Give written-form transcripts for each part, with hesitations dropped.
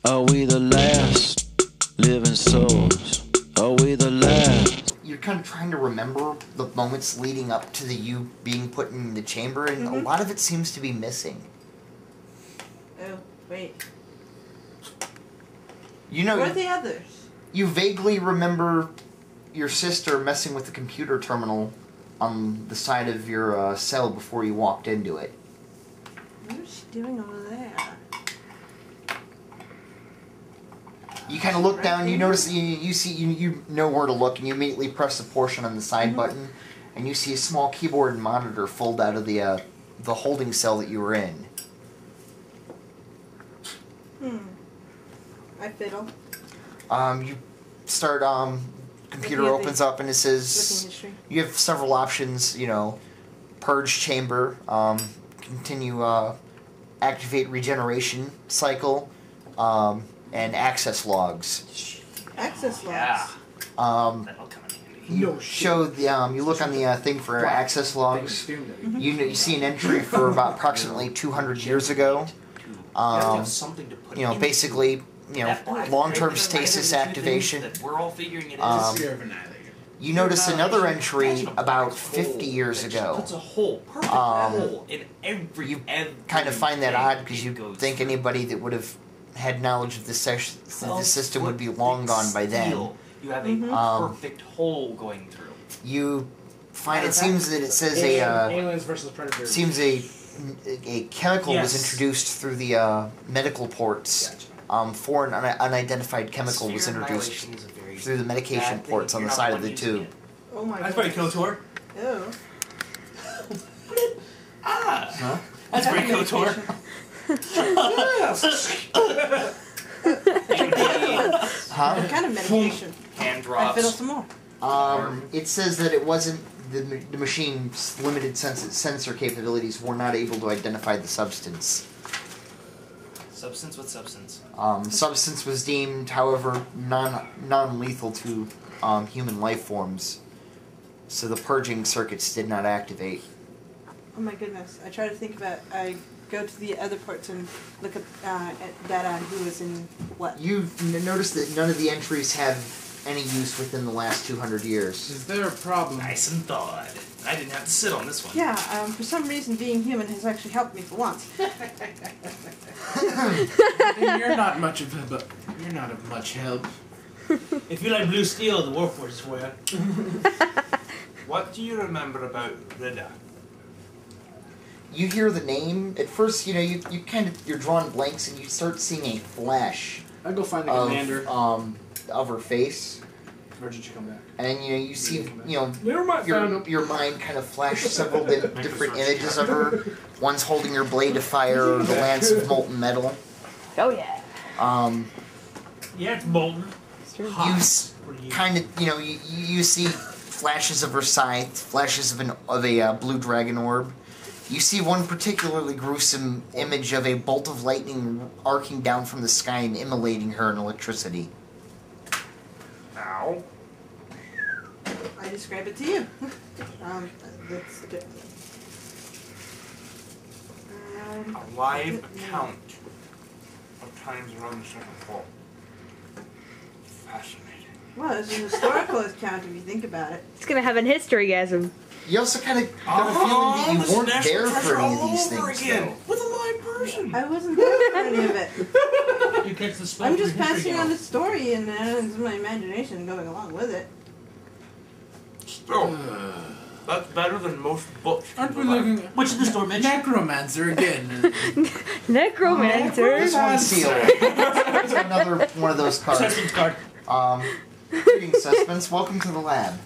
Are we the last living souls? Are we the last? You're kind of trying to remember the moments leading up to you being put in the chamber, and a lot of it seems to be missing. Oh, wait. You know, Where are the others? you vaguely remember your sister messing with the computer terminal on the side of your cell before you walked into it. What is she doing over there? You kind of look down, you notice, you see, you know where to look, and you immediately press the portion on the side button, and you see a small keyboard and monitor fold out of the holding cell that you were in. I fiddle. You start, computer Looking at opens the up and it says, Looking history. you have several options, you know, purge chamber, continue, activate regeneration cycle, and access logs. Access logs. Yeah. That'll come in handy. You show the, you look on the thing for access logs. You see an entry for about approximately 200 years ago. Something to put You know, in. basically, you know, long-term stasis activation. We're all figuring it Sphere of annihilation. You notice another entry about 50 years ago. Puts a hole, perfect hole in every. You kind of find that odd because you think anybody that would have had knowledge of this system would be long gone by then. You have a perfect hole going through. You find it seems that it says Aliens versus Predators. seems a chemical was introduced through the medical ports. For an unidentified chemical was introduced through the medication ports on the side of the tube. Oh my god. That's very KOTOR. Ew. Huh? That's very KOTOR. Huh? What kind of medication? Hand I drops. fiddle some more. It says that it wasn't the machine's limited sensor capabilities were not able to identify the substance. Substance? What substance? Substance was deemed, however, non-lethal to human life forms, so the purging circuits did not activate. Oh my goodness. I try to think about. I go to the other ports and look up at data on who was in what. You've noticed that none of the entries have any use within the last 200 years. Is there a problem? Nice and thawed. I didn't have to sit on this one. Yeah, for some reason being human has actually helped me for once. You're not much of a, you're not of much help. If you like blue steel, the Warforged is for you. What do you remember about Rida? You hear the name. At first, you know, you kind of, you're drawing blanks and you start seeing a flash I'll go find the commander. of her face. Or did you come back? And, you know, you see, you know, Never mind, found him. your mind kind of flashes several different images of her. One's holding her blade of fire, the lance of molten metal. Oh yeah. Yeah, it's molten. You kind of, you know, you see flashes of her scythe, flashes of a blue dragon orb. You see one particularly gruesome image of a bolt of lightning arcing down from the sky and immolating her in electricity. Ow. I describe it to you. That's good. A live account of times around the second floor. Fascinating. Well, it's an historical account if you think about it. It's gonna have an historygasm. You also kind of got a feeling that you weren't there for any of these things, though. With a live person. I wasn't there for any of it. You catch the spell. I'm just from history passing now. on the story and it's my imagination going along with it. Still, that's better than most books. Aren't we looking at What's in the store, Mitch? Necromancer again? Necromancer. There's one seal. There's another one of those cards. Assessment card. Greetings, Suspense. Welcome to the lab.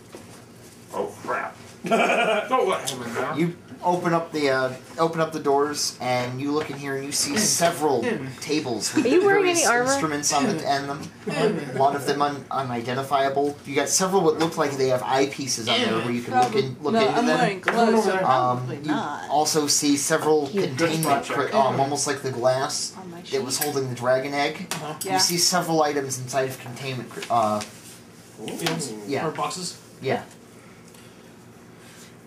Oh crap. Don't let him in there. You open up the doors, and you look in here, and you see several tables with Are you wearing various any armor? instruments on them. A lot of them unidentifiable. You got several that look like they have eyepieces on there, where you can look into I'm them. wearing gloves, so probably You not. also see several containment, check. almost like the glass On my that was sheet. holding the dragon egg. Yeah. You see several items inside of containment. Fields? Yeah. Or boxes? Yeah.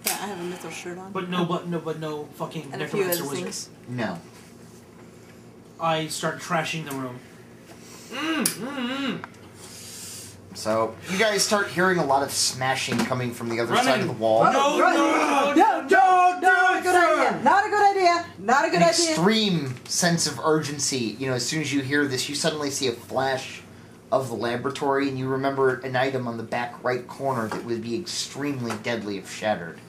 Yeah, I have a mythos shirt on. But no fucking and a few necromancer other wizard. things. No. I start trashing the room. So you guys start hearing a lot of smashing coming from the other side of Running. the wall. No, No, not a good idea. Not a good idea. Not a good An idea. extreme sense of urgency. You know, as soon as you hear this, you suddenly see a flash of the laboratory, and you remember an item on the back right corner that would be extremely deadly if shattered.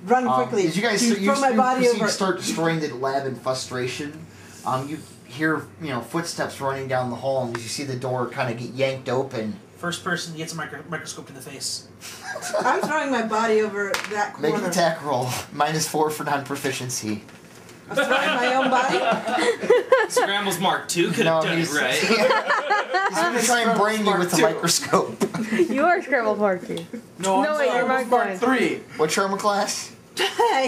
Run quickly. As you guys throw my body proceed over. to start destroying the lab in frustration, you hear footsteps running down the hall, and as you see the door kind of get yanked open. First person gets a microscope to the face. I'm throwing my body over that corner. Make an attack roll. -4 for non-proficiency. I'm throwing my own body. Scrambles Mark 2 could have done it right. He's going to try and brain you with a microscope. You are Scramble Park 2. No, No, I'm wait, sorry, you're it was Mark Mark 1. 3. What's your armor class?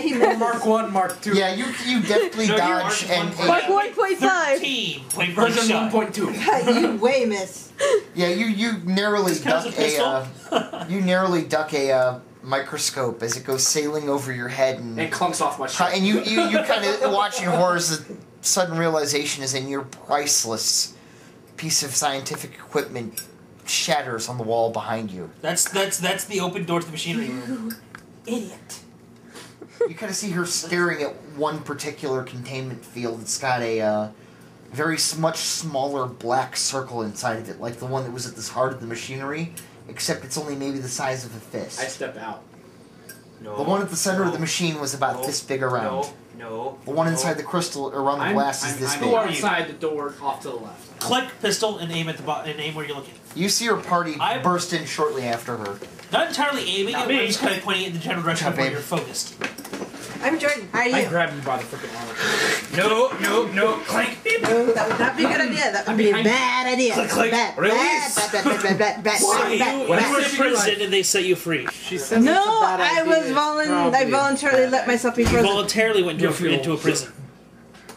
He missed. Mark 1, Mark 2. Yeah, you deftly No, you dodge are and Mark 1.5. 13. Point blank Version shot. 1.2. You way miss. yeah, you narrowly counts duck as a pistol. you narrowly duck a microscope as it goes sailing over your head And and clunks off my shirt. and you kind of watch in horror as the sudden realization is a near priceless piece of scientific equipment shatters on the wall behind you. That's the open door to the machinery room. Idiot. You kind of see her staring at one particular containment field. It's got a much smaller black circle inside of it, like the one that was at the heart of the machinery, except it's only maybe the size of a fist. I step out. No. The one at the center of the machine was about this big around. No. The one inside the crystal around the glass is this I'm big. outside the door, off to the left. Click pistol and aim at the and aim where you're looking. You see her party I'm- burst in shortly after her. Not entirely aiming Not it, me. but just kind of pointing it in the general direction of where you're focused. I'm Jordan. How are you? I grab you by the freaking armor. No. Clank. Beep. No, that would not be a good idea. That would be a bad idea. Click, click. Bad, Release. bad. Why? Bad. You were in prison and they set you free. She says No, it's a bad I idea. was I Probably voluntarily a let bad myself be You frozen. voluntarily went Your into a prison.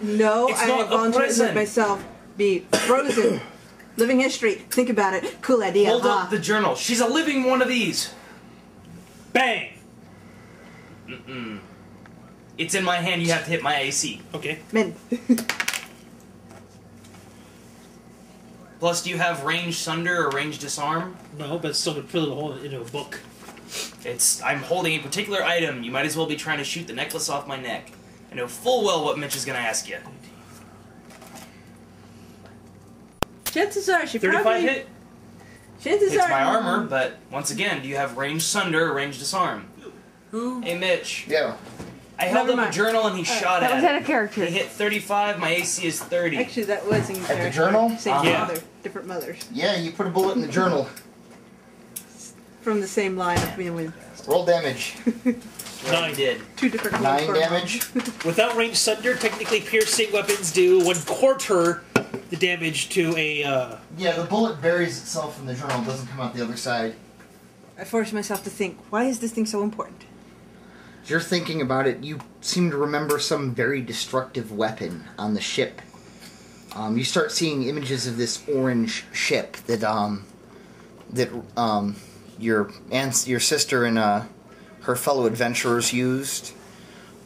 No, It's I not a voluntarily prison. let myself be frozen. Living history. Think about it. Cool idea. Hold huh? up the journal. She's a living one of these. Bang! It's in my hand. You have to hit my AC. Okay. Men. Plus, do you have range sunder or range disarm? No, but still to put it all into a book. I'm holding a particular item. You might as well be trying to shoot the necklace off my neck. I know full well what Mitch is going to ask you. Chances are she 35 probably. hit? Chances It's are. my armor, but once again, do you have range sunder or range disarm? Who? Hey, Mitch. Yeah. I held Never up mind. a journal and he shot That at was it. out of character. He hit 35, my AC is 30. Actually, that was in At the character. journal? Same Yeah. mother, different mothers Yeah, you put a bullet in the journal. from the same line of being with Roll damage. Well, he did. two different. 9 ones. damage. Without range sunder, technically piercing weapons do 1/4 the damage to a, Yeah, the bullet buries itself in the journal, doesn't come out the other side. I forced myself to think, why is this thing so important? As you're thinking about it, you seem to remember some very destructive weapon on the ship. You start seeing images of this orange ship that your sister and her fellow adventurers used.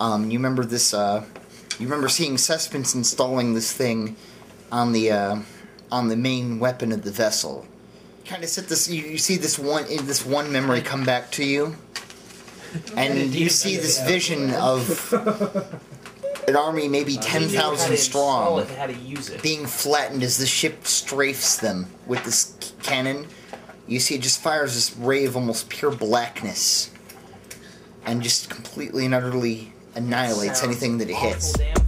You remember this. You remember seeing Cespins installing this thing on the main weapon of the vessel. Kind of sit this. You see this one memory come back to you. And you see this vision of an army maybe 10,000 strong How to use it. being flattened as the ship strafes them with this cannon. You see it just fires this ray of almost pure blackness and just completely and utterly annihilates anything that it hits. Awful damage.